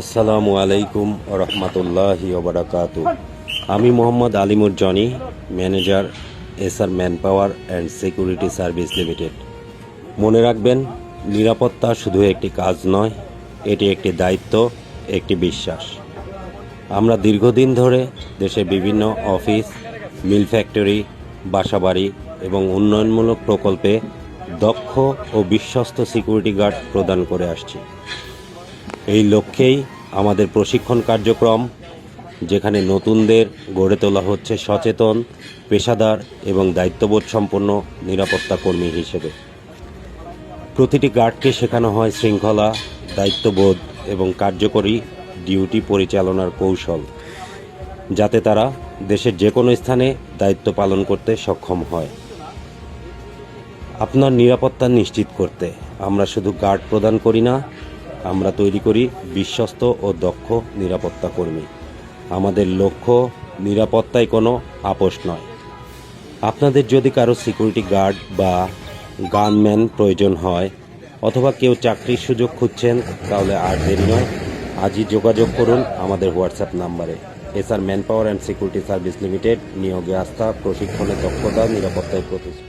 আসসালামু আলাইকুম রহমতুল্লাহি ওবারাকাতু। আমি Mohammad Alimur Johnny, manager SR man power and security service limited. মনে রাখবেন, নিরাপত্তা শুধু একটি কাজ নয়, এটি একটি দায়িত্ব, একটি বিশ্বাস। আমরা দীর্ঘদিন ধরে দেশের বিভিন্ন অফিস, মিল ফ্যাক্টরি, বাসাবাড়ি এবং উন্নয়নমূলক প্রকল্পে দক্ষ ও বিশ্বস্ত সিকিউরিটি গার্ড প্রদান করে আসছি। এই লক্ষ্যেই আমাদের প্রশিক্ষণ কার্যক্রম, যেখানে নতুনদের গড়ে তোলা হচ্ছে সচেতন, পেশাদার এবং দায়িত্ববোধ সম্পন্ন নিরাপত্তা কর্মী হিসেবে। প্রতিটি গার্ডকে শেখানো হয় শৃঙ্খলা, দায়িত্ববোধ এবং কার্যকরী ডিউটি পরিচালনার কৌশল, যাতে তারা দেশের যে কোনো স্থানে দায়িত্ব পালন করতে সক্ষম হয়। আপনার নিরাপত্তা নিশ্চিত করতে আমরা শুধু গার্ড প্রদান করি না, আমরা তৈরি করি বিশ্বস্ত ও দক্ষ নিরাপত্তা কর্মী। আমাদের লক্ষ্য নিরাপত্তায় কোনো আপোষ নয়। আপনাদের যদি কারো সিকিউরিটি গার্ড বা গানম্যান প্রয়োজন হয়, অথবা কেউ চাকরির সুযোগ খুঁজছেন, তাহলে আর দেরি নয়, আজই যোগাযোগ করুন আমাদের হোয়াটসঅ্যাপ নাম্বারে। SR man power and security service limited, নিয়োগে আস্থা, প্রশিক্ষণে দক্ষতা, নিরাপত্তায় প্রতিশ্রুতি।